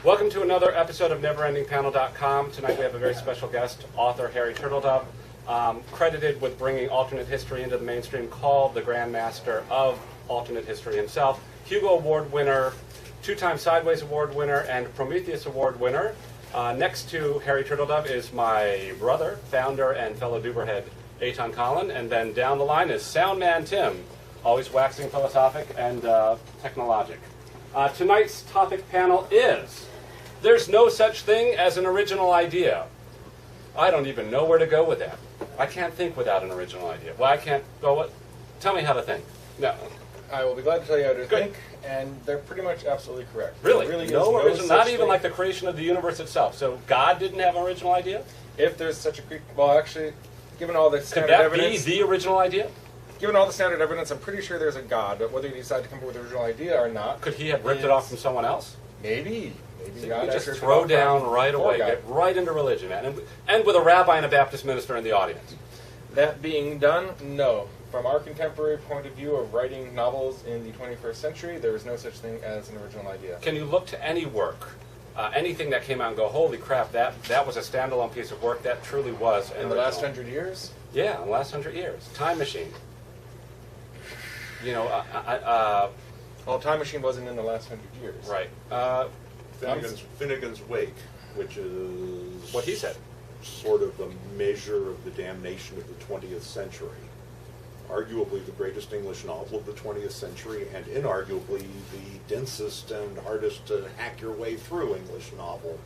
Welcome to another episode of NeverEndingPanel.com. Tonight we have a very special guest, author Harry Turtledove, credited with bringing alternate history into the mainstream, called the Grandmaster of alternate history himself. Hugo Award winner, two-time Sideways Award winner, and Prometheus Award winner. Next to Harry Turtledove is my brother, founder, and fellow Duberhead, Eitan Collin. And then down the line is Soundman Tim, always waxing philosophic and technologic. Tonight's topic panel is, there's no such thing as an original idea. I don't even know where to go with that. I can't think without an original idea. Well, I can't go with... Tell me how to think. No. I will be glad to tell you how to think, and they're pretty much absolutely correct. Really? There really no is original, not even like the creation of the universe itself. So God didn't have an original idea? If there's such a... Well, actually, given all the Could standard that evidence... be the original idea? Given all the standard evidence, I'm pretty sure there's a God, but whether you decide to come up with an original idea or not... Could he have ripped it off from someone else? Maybe. So you just throw down right away, get right into religion, man. And with a rabbi and a Baptist minister in the audience. That being done, no. From our contemporary point of view of writing novels in the 21st century, there is no such thing as an original idea. Can you look to any work, anything that came out and go, holy crap, that was a standalone piece of work, that truly was an In the last 100 years? Yeah, in the last 100 years. Time Machine. You know, Well, Time Machine wasn't in the last 100 years. Right. Finnegan's Wake, which is What he said. Sort of the measure of the damnation of the 20th century. Arguably the greatest English novel of the 20th century, and inarguably the densest and hardest to hack your way through English novel.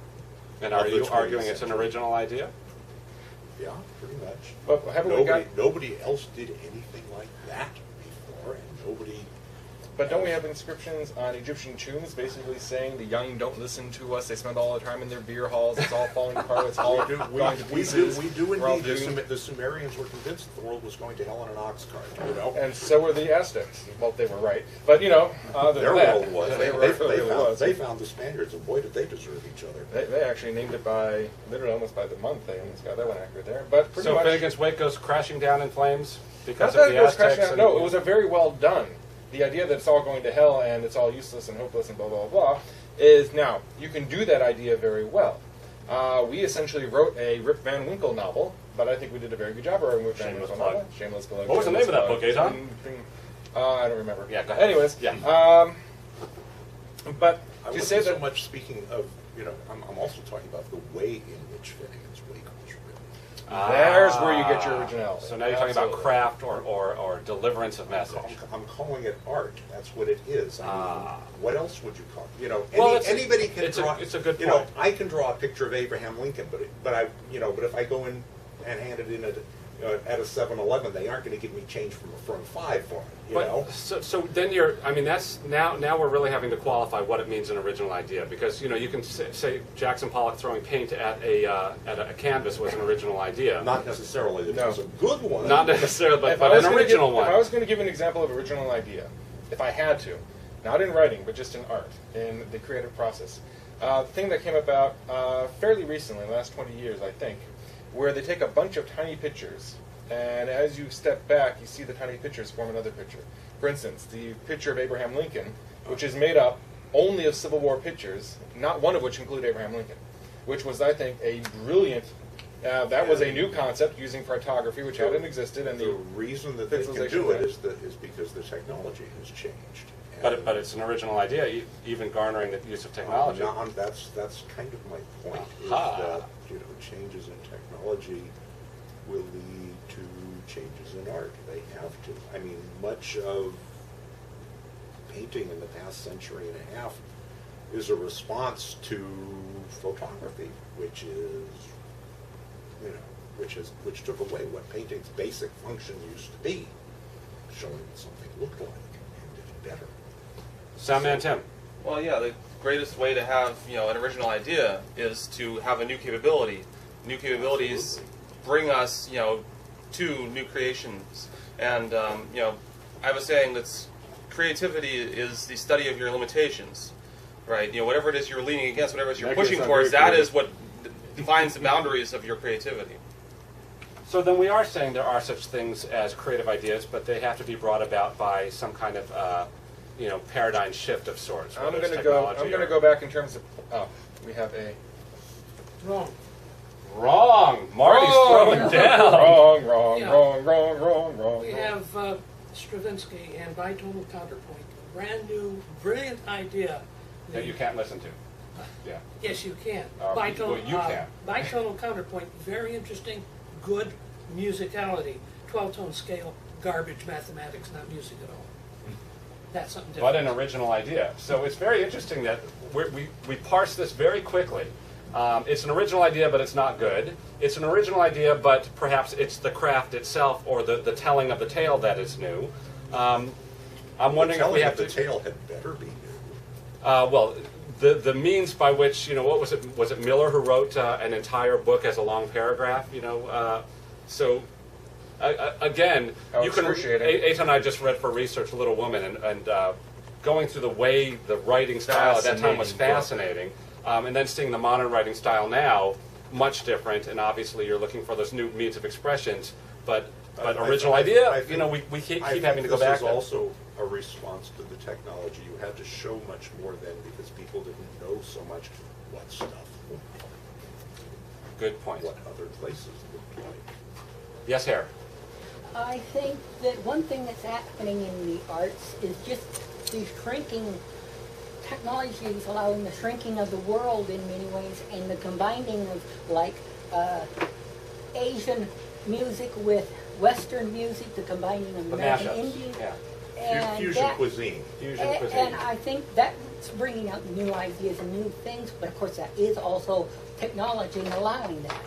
And are you arguing it's an original idea? Yeah, pretty much. But Nobody else did anything like that before, and nobody... But don't we have inscriptions on Egyptian tombs basically saying the young don't listen to us, they spend all the time in their beer halls, it's all falling apart, it's all going to pieces. We do indeed. The Sumerians were convinced that the world was going to hell in an ox cart, you know? And so were the Aztecs. Well, they were right. But, you know, their world was. They found the Spaniards, and boy, did they deserve each other. They actually named it by, literally almost by the month. They almost got that one accurate there. But pretty so much, Finnegan's Wake goes crashing down in flames because not of that the it goes crashing Aztecs? down. No, it was a very well done. The idea that it's all going to hell and it's all useless and hopeless and blah, blah, blah, is now, you can do that idea very well. We essentially wrote a Rip Van Winkle novel, but I think we did a very good job of Rip Van Winkle novel. Shameless plug. What was the name of that book, Eitan? I don't remember. Yeah, go ahead. Anyways, yeah. But I to wasn't say so that... much speaking of, you know, I'm also talking about the way in which Finnegan's Wake was written. There's where you get your originality. So now you're talking about craft or deliverance of message. I'm calling it art. That's what it is. I mean, what else would you call it? You know, Well, anybody can draw. It's a good point. You know, I can draw a picture of Abraham Lincoln, but if I go in and hand it in at a 7-Eleven, they aren't going to give me change from 5 for it. You know. So then you're. I mean, that's now we're really having to qualify what it means an original idea, because you know you can say Jackson Pollock throwing paint at a canvas was an original idea. Not necessarily that it was a good one. Not necessarily, but an original one. If I was going to give an example of original idea, if I had to, not in writing, but just in art, in the creative process, the thing that came about fairly recently, in the last 20 years, I think, where they take a bunch of tiny pictures, and as you step back, you see the tiny pictures form another picture. For instance, the picture of Abraham Lincoln, which is made up only of Civil War pictures, not one of which include Abraham Lincoln, which was, I think, a brilliant... that was a new concept using photography, which hadn't existed, and the reason that they can do it is because the technology has changed. But it's an original idea, even garnering the use of technology. That's kind of my point. Is that changes in technology will lead to changes in art. They have to. I mean, much of painting in the past century and a half is a response to photography, which took away what painting's basic function used to be, showing what something looked like and did it better. Soundman Tim. Well, yeah, the greatest way to have an original idea is to have a new capability. New capabilities bring us to new creations, and I have a saying that's creativity is the study of your limitations, right? Whatever it is you're leaning against, whatever it is you're pushing towards, that is what defines the boundaries of your creativity. So then we are saying there are such things as creative ideas, but they have to be brought about by some kind of paradigm shift of sorts. I'm going to go back in terms of we have a Wrong. Wrong. Marty's Wrong. throwing down. wrong, Yeah. wrong. We have Stravinsky and bitonal counterpoint. Brand new, brilliant idea. That you can't listen to. Yeah. Yes, you can. Well, you can. Bitonal counterpoint, very interesting, good musicality. 12-tone scale, garbage mathematics, not music at all. That's something different. But an original idea. So it's very interesting that we parse this very quickly. It's an original idea, but it's not good. It's an original idea, but perhaps it's the craft itself or the telling of the tale that is new. I'm wondering if we have the to. tale had better be new. Well, the means by which, what was it? Was it Miller who wrote an entire book as a long paragraph? So again, Oh, you can. excruciating. Eitan and I just read for research Little Woman, and going through the way the writing style at that time was fascinating, and then seeing the modern writing style now, much different, and obviously you're looking for those new means of expressions, but original idea, we keep having to go back. This is also a response to the technology. You had to show much more then because people didn't know so much what stuff looked like, Good point. what other places looked like. Yes, Harry. I think that one thing that's happening in the arts is just the shrinking, technology is allowing the shrinking of the world in many ways, and the combining of Asian music with Western music, the combining of The American mashups. Indian. Yeah. And Fusion that- cuisine. Fusion and, cuisine. and I think that's bringing out new ideas and new things, but of course that is also technology and allowing that.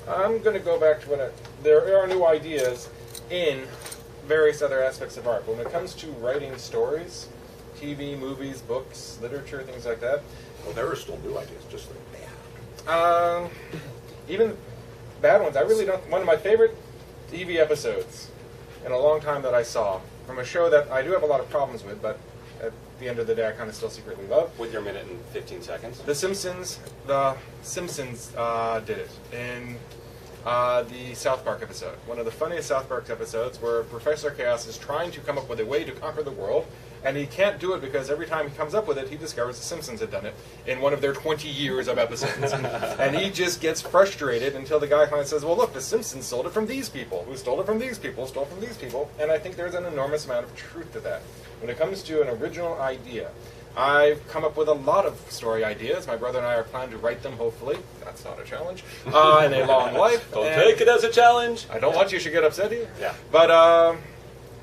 I'm going to go back to there are new ideas in various other aspects of art. But when it comes to writing stories, TV, movies, books, literature, things like that, Well, there are still new ideas, just like bad. even bad ones. I really don't. One of my favorite TV episodes in a long time that I saw from a show that I do have a lot of problems with, but at the end of the day, I kind of still secretly love. With your minute and 15 seconds. The Simpsons. The Simpsons did it in the South Park episode. One of the funniest South Park episodes where Professor Chaos is trying to come up with a way to conquer the world, and he can't do it because every time he comes up with it, he discovers the Simpsons had done it in one of their 20 years of episodes. And he just gets frustrated until the guy finally says, well, look, the Simpsons stole it from these people, who stole it from these people, stole it from these people. And I think there's an enormous amount of truth to that. When it comes to an original idea, I've come up with a lot of story ideas. My brother and I are planning to write them, hopefully. That's not a challenge. In a long life. Don't And take it as a challenge. I don't want you to get upset here. Yeah. But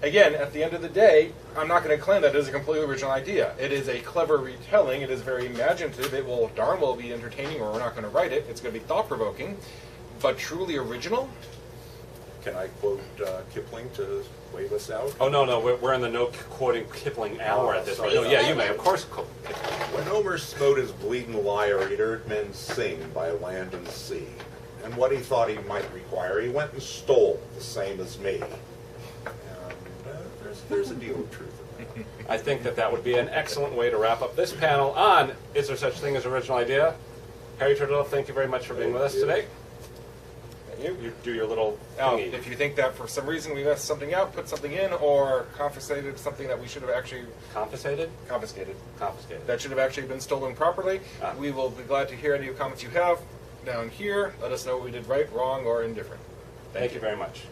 again, at the end of the day, I'm not going to claim that it is a completely original idea. It is a clever retelling. It is very imaginative. It will darn well be entertaining, or we're not going to write it. It's going to be thought-provoking. But truly original? Can I quote Kipling to wave us out? Oh, no, we're in the no quoting Kipling hour at this point. No, sorry. yeah, you may, of course. When Homer smote his bleeding lyre, he'd heard men sing by land and sea. And what he thought he might require, he went and stole, the same as me. And there's a deal of truth in that. I think that would be an excellent way to wrap up this panel on Is There Such Thing as Original Idea? Harry Turtle, thank you very much for being with us today. You do your little thingy. If you think that for some reason we left something out, put something in, or confiscated something that we should have actually Confiscated? confiscated, Confiscated. that should have actually been stolen properly, Ah. we will be glad to hear any comments you have down here. Let us know what we did right, wrong, or indifferent. Thank you very much.